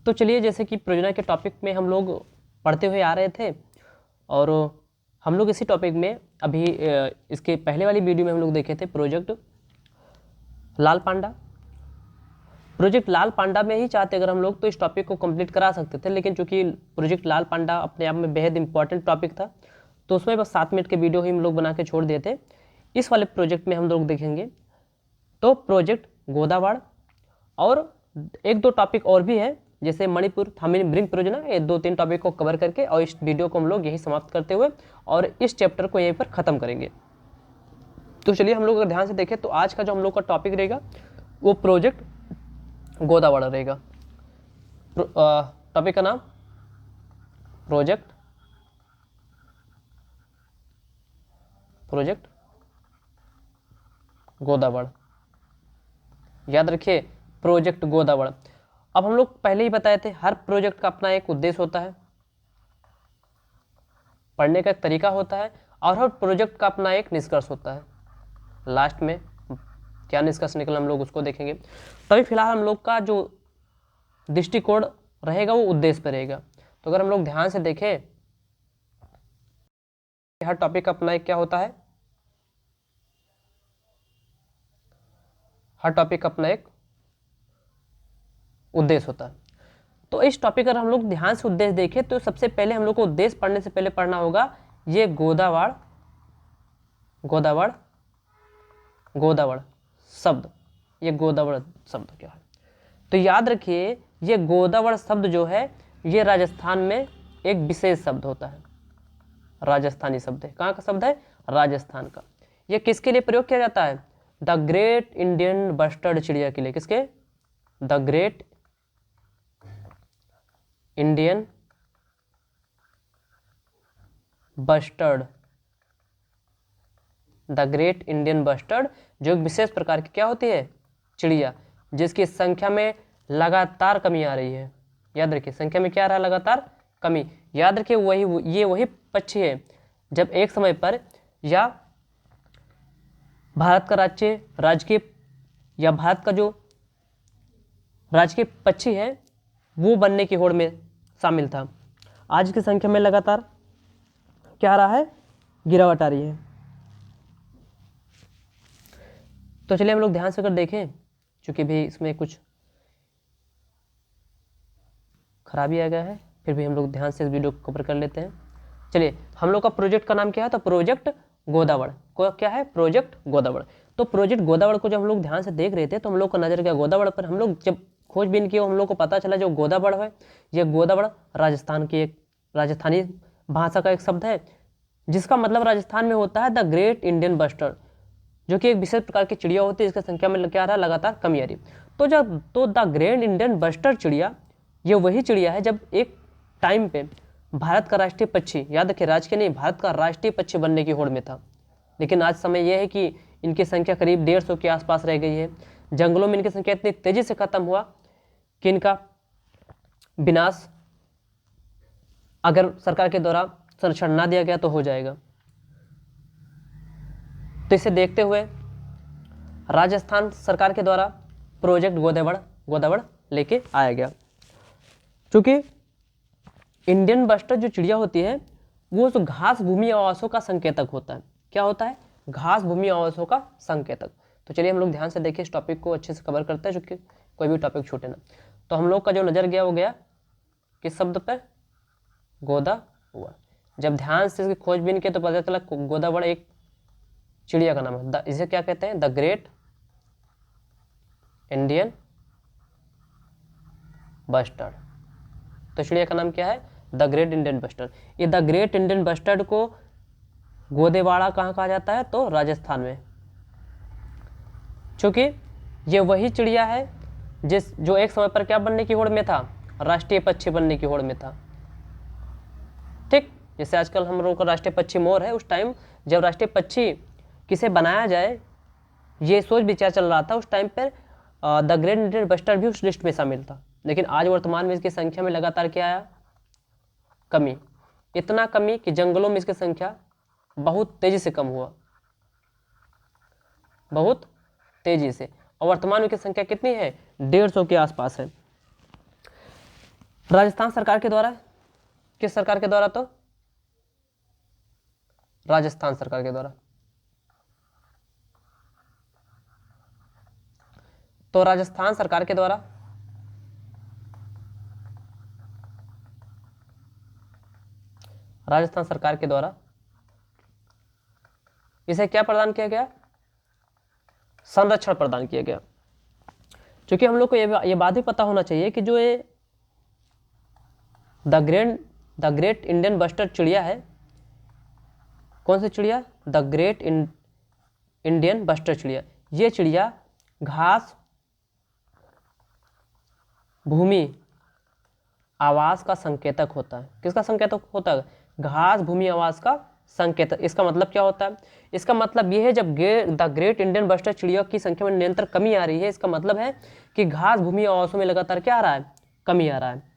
तो चलिए, जैसे कि परियोजना के टॉपिक में हम लोग पढ़ते हुए आ रहे थे और हम लोग इसी टॉपिक में अभी इसके पहले वाली वीडियो में हम लोग देखे थे प्रोजेक्ट लाल पांडा। प्रोजेक्ट लाल पांडा में ही चाहते अगर हम लोग तो इस टॉपिक को कंप्लीट करा सकते थे, लेकिन चूंकि प्रोजेक्ट लाल पांडा अपने आप में बेहद इंपॉर्टेंट टॉपिक था तो उसमें बस 7 मिनट के वीडियो ही हम लोग बना के छोड़ दिए थे। इस वाले प्रोजेक्ट में हम लोग देखेंगे तो प्रोजेक्ट गोदावड़ और एक दो टॉपिक और भी है, जैसे मणिपुर थामिन ब्रिंग परियोजना। ये 2-3 टॉपिक को कवर करके और इस वीडियो को हम लोग यही समाप्त करते हुए और इस चैप्टर को यहीं पर ख़त्म करेंगे। तो चलिए, हम लोग अगर ध्यान से देखें तो आज का जो हम लोग का टॉपिक रहेगा वो प्रोजेक्ट गोदावड़ रहेगा। टॉपिक का नाम प्रोजेक्ट गोदावड़। याद रखिए, प्रोजेक्ट गोदावड़। अब हम लोग पहले ही बताए थे हर प्रोजेक्ट का अपना एक उद्देश्य होता है, पढ़ने का एक तरीका होता है और हर प्रोजेक्ट का अपना एक निष्कर्ष होता है। लास्ट में क्या निष्कर्ष निकला हम लोग उसको देखेंगे। तभी फिलहाल हम लोग का जो दृष्टिकोण रहेगा वो उद्देश्य पर रहेगा। तो अगर हम लोग ध्यान से देखें, हर टॉपिक का अपना एक क्या होता है, हर टॉपिक का अपना एक उद्देश्य होता है। तो इस टॉपिक अगर हम लोग ध्यान से उद्देश्य देखें तो सबसे पहले हम लोग को उद्देश्य पढ़ने से पहले पढ़ना होगा ये गोदावड़ शब्द। ये गोदावड़ शब्द क्या है? तो याद रखिए, ये गोदावड़ शब्द जो है ये राजस्थान में एक विशेष शब्द होता है, राजस्थानी शब्द है। कहाँ का शब्द है? राजस्थान का। ये किसके लिए प्रयोग किया जाता है? द ग्रेट इंडियन बस्टर्ड चिड़िया के लिए। किसके? The great Indian bustard, the great Indian bustard, जो एक विशेष प्रकार की क्या होती है? चिड़िया, जिसकी संख्या में लगातार कमी आ रही है। याद रखिए, संख्या में क्या आ रहा है? लगातार कमी। याद रखिए, ये वही पक्षी है जब एक समय पर या भारत का राजकीय या भारत का जो राजकीय पक्षी है वो बनने की होड़ में शामिल था। आज की संख्या में लगातार क्या आ रहा है? गिरावट आ रही है। तो चलिए हम लोग ध्यान से कर देखें, क्योंकि भी इसमें कुछ खराबी आ गया है, फिर भी हम लोग ध्यान से इस वीडियो को कवर कर लेते हैं। चलिए, हम लोग का प्रोजेक्ट का नाम क्या है? तो प्रोजेक्ट गोदावड़ को क्या है? प्रोजेक्ट गोदावड़। तो प्रोजेक्ट गोदावड़ को जब हम लोग ध्यान से देख रहे थे तो हम लोग का नजर गया गोदावड़ पर। हम लोग जब खोजबीन किया हम लोग को पता चला जो गोदावड़ है ये गोदावड़ राजस्थान की एक राजस्थानी भाषा का एक शब्द है, जिसका मतलब राजस्थान में होता है द ग्रेट इंडियन बस्टर्ड, जो कि एक विशेष प्रकार की चिड़िया होती है, इसकी संख्या में क्या आ रहा है? लगातार कमी आ रही। तो द ग्रेट इंडियन बस्टर्ड चिड़िया ये वही चिड़िया है जब एक टाइम पे भारत का राष्ट्रीय पक्षी, याद रखिए राजकीय नहीं, भारत का राष्ट्रीय पक्षी बनने की होड़ में था। लेकिन आज समय यह है कि इनकी संख्या करीब 150 के आसपास रह गई है। जंगलों में इनकी संख्या इतनी तेजी से खत्म हुआ कि इनका विनाश अगर सरकार के द्वारा संरक्षण ना दिया गया तो हो जाएगा। तो इसे देखते हुए राजस्थान सरकार के द्वारा प्रोजेक्ट गोदावड़ लेके आया गया। क्योंकि इंडियन बस्टर्ड जो चिड़िया होती है वो उस घास भूमि आवासों का संकेतक होता है। क्या होता है? घास भूमि आवासों का संकेतक। तो चलिए हम लोग ध्यान से देखिए, इस टॉपिक को अच्छे से कवर करते हैं, क्योंकि कोई भी टॉपिक छूटे ना। तो हम लोग का जो नजर गया वो गया किस शब्द पर? गोदावड़। जब ध्यान से इसकी खोजबीन किया तो पता चला गोदावड़ एक चिड़िया का नाम है। इसे क्या कहते हैं? The great Indian bustard. तो चिड़िया का नाम क्या है? The great Indian bustard. ये द ग्रेट इंडियन बस्टर्ड को गोदेवाड़ा कहाँ कहा जाता है? तो राजस्थान में, क्योंकि ये वही चिड़िया है जो एक समय पर क्या बनने की होड़ में था? राष्ट्रीय पक्षी बनने की होड़ में था। ठीक, जैसे आजकल हम लोगों का राष्ट्रीय पक्षी मोर है, उस टाइम जब राष्ट्रीय पक्षी किसे बनाया जाए ये सोच विचार चल रहा था, उस टाइम पर द ग्रेट इंडियन बस्टर्ड भी उस लिस्ट में शामिल था। लेकिन आज वर्तमान में इसकी संख्या में लगातार क्या आया? कमी। इतना कमी कि जंगलों में इसकी संख्या बहुत तेजी से कम हुआ, बहुत तेजी से। और वर्तमान में इसकी संख्या कितनी है? 150 के आसपास है। राजस्थान सरकार के द्वारा, किस सरकार के द्वारा? तो राजस्थान सरकार के द्वारा। तो राजस्थान सरकार के द्वारा राजस्थान सरकार के द्वारा इसे क्या प्रदान किया गया? संरक्षण प्रदान किया गया। क्योंकि हम लोग को ये बात भी पता होना चाहिए कि जो ये द ग्रेट इंडियन बस्टर्ड चिड़िया है, कौन सी चिड़िया? द ग्रेट इंडियन बस्टर्ड चिड़िया। ये चिड़िया घास भूमि आवास का संकेतक होता है। किसका संकेतक होता है? घास भूमि आवास का संकेतक। इसका मतलब क्या होता है? इसका मतलब ये है जब द ग्रेट इंडियन बस्टर्ड चिड़िया की संख्या में निरंतर कमी आ रही है, इसका मतलब है कि घास भूमि आवासों में लगातार क्या आ रहा है? कमी आ रहा है।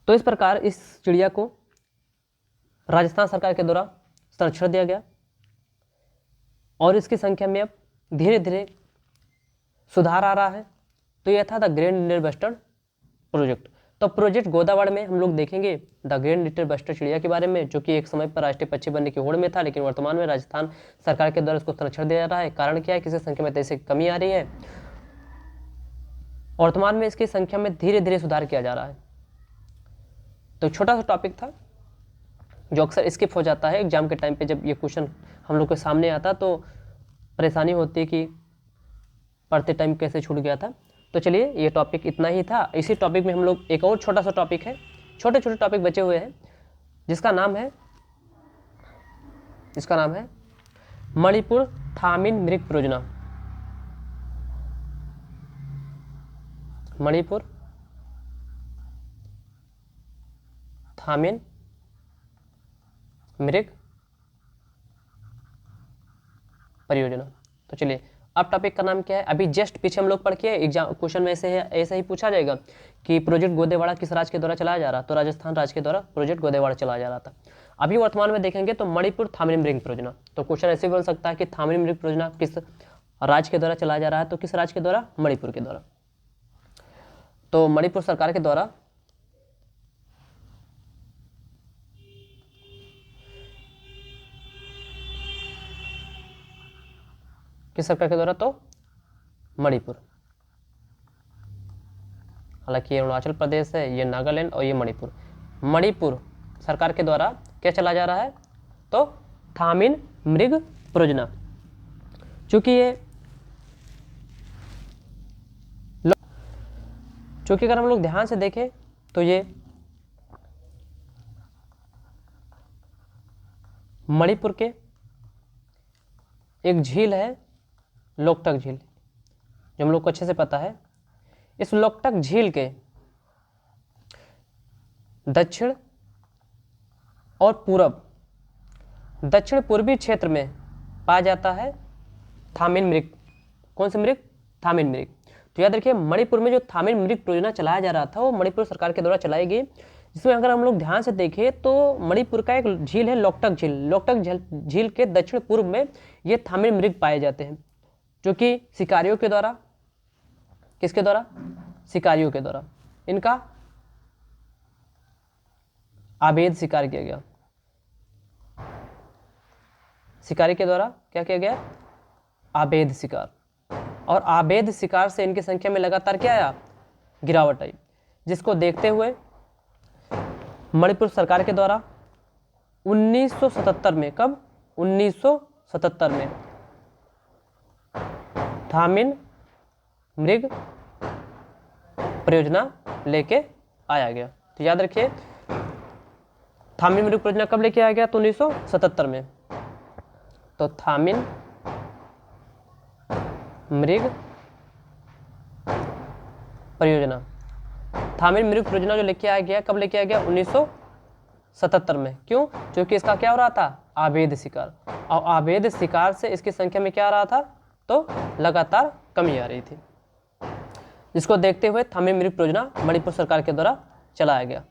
तो इस प्रकार इस चिड़िया को राजस्थान सरकार के द्वारा संरक्षण दिया गया और इसकी संख्या में अब धीरे धीरे सुधार आ रहा है। तो यह था the great Indian bustard project. तो प्रोजेक्ट गोदावड़ में हम लोग देखेंगे द ग्रेट इंडियन बस्टर्ड चिड़िया के बारे में, जो कि एक समय पर राष्ट्रीय पक्षी बनने की होड़ में था, लेकिन वर्तमान में राजस्थान सरकार के द्वारा इसको संरक्षण दिया जा रहा है। कारण क्या है? किसी संख्या में तेजी से कमी आ रही है, वर्तमान में इसकी संख्या में धीरे धीरे सुधार किया जा रहा है। तो छोटा सा टॉपिक था जो अक्सर स्किप हो जाता है एग्जाम के टाइम पे। जब ये क्वेश्चन हम लोग के सामने आता तो परेशानी होती है कि पढ़ते टाइम कैसे छूट गया था। तो चलिए ये टॉपिक इतना ही था। इसी टॉपिक में हम लोग एक और छोटा सा टॉपिक है, छोटे छोटे टॉपिक बचे हुए हैं, जिसका नाम है मणिपुर थामिन मृग परियोजना। मणिपुर थामिन मृग परियोजना। तो चलिए अब टॉपिक का नाम क्या है? अभी जस्ट पीछे हम लोग पढ़ के एग्जाम क्वेश्चन में ऐसे ही पूछा जाएगा कि प्रोजेक्ट गोदेवाड़ा किस राज्य के द्वारा चलाया जा रहा, तो राजस्थान राज्य के द्वारा प्रोजेक्ट गोदेवाड़ा चलाया जा रहा था। अभी वर्तमान में देखेंगे तो मणिपुर थामिन मृग परियोजना। तो क्वेश्चन ऐसे भी बन सकता है कि थामिन मृग परियोजना किस राज्य के द्वारा चलाया जा रहा है, तो किस राज्य के द्वारा? मणिपुर के द्वारा। तो मणिपुर सरकार के द्वारा किस सरकार के द्वारा? तो मणिपुर। हालांकि ये अरुणाचल प्रदेश है, ये नागालैंड और ये मणिपुर। मणिपुर सरकार के द्वारा क्या चला जा रहा है? तो थामिन मृग परियोजना। चूंकि अगर हम लोग ध्यान से देखें तो ये मणिपुर के एक झील है, लोकटक झील, जो हम लोग को अच्छे से पता है। इस लोकटक झील के दक्षिण और दक्षिण पूर्वी क्षेत्र में पाया जाता है थामिन मृग। कौन से मृग? थामिन मृग। तो याद रखिए मणिपुर में जो थामिन मृग परियोजना चलाया जा रहा था वो मणिपुर सरकार के द्वारा चलाई गई, जिसमें अगर हम लोग ध्यान से देखें तो मणिपुर का एक झील है लोकटक झील। लोकटक झील के दक्षिण पूर्व में ये थामिन मृग पाए जाते हैं, जो कि शिकारियों के द्वारा, किसके द्वारा? शिकारियों के द्वारा इनका अवैध शिकार किया गया। शिकारी के द्वारा क्या किया गया? अवैध शिकार। और अवैध शिकार से इनकी संख्या में लगातार क्या आया? गिरावट आई, जिसको देखते हुए मणिपुर सरकार के द्वारा 1977 में, कब? 1977 में थामिन मृग परियोजना लेके आया गया। तो याद रखिए थामिन मृग परियोजना कब लेके आया गया? तो 1977 में। तो थामिन मृग परियोजना, थामिन मृग परियोजना जो लेके आया गया, कब लेके आया गया? 1977 में। क्यों? क्योंकि इसका क्या हो रहा था? अवैध शिकार। और अवैध शिकार से इसकी संख्या में क्या आ रहा था? तो लगातार कमी आ रही थी, जिसको देखते हुए थामिन मृग परियोजना मणिपुर सरकार के द्वारा चलाया गया।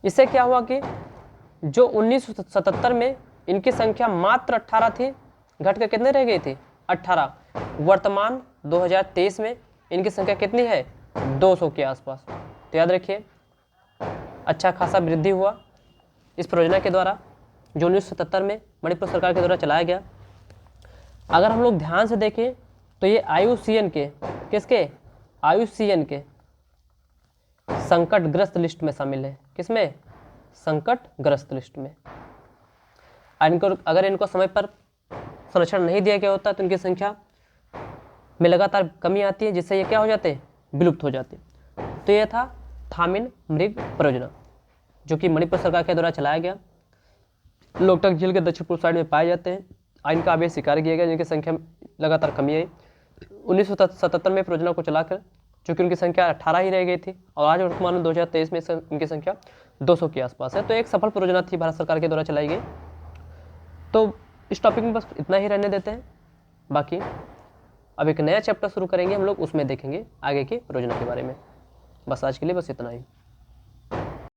इससे क्या हुआ कि जो 1977 में इनकी संख्या मात्र 18 थी, घट कर कितने रह गई थी? 18। वर्तमान 2023 में इनकी संख्या कितनी है? 200 के आसपास। तो याद रखिए अच्छा खासा वृद्धि हुआ इस परियोजना के द्वारा जो 1977 में मणिपुर सरकार के द्वारा चलाया गया। अगर हम लोग ध्यान से देखें तो ये IUCN के किसके IUCN के संकटग्रस्त लिस्ट में शामिल है। किसमें? संकटग्रस्त लिस्ट में। अगर इनको समय पर संरक्षण नहीं दिया गया होता तो इनकी संख्या में लगातार कमी आती है, जिससे ये क्या हो जाते हैं? विलुप्त हो जाते हैं। तो यह था थामिन मृग परियोजना जो कि मणिपुर सरकार के द्वारा चलाया गया। लोकटक झील के दक्षिण पूर्व साइड में पाए जाते हैं। इनका अवैध शिकार किया गया जिनकी संख्या में लगातार कमी आई। 1977 में परियोजना को चलाकर चूँकि उनकी संख्या 18 ही रह गई थी और आज वर्तमान 2023 में इनकी संख्या 200 के आसपास है। तो एक सफल परियोजना थी भारत सरकार के द्वारा चलाई गई। तो इस टॉपिक में बस इतना ही रहने देते हैं। बाकी अब एक नया चैप्टर शुरू करेंगे हम लोग, उसमें देखेंगे आगे की परियोजना के बारे में। बस आज के लिए बस इतना ही।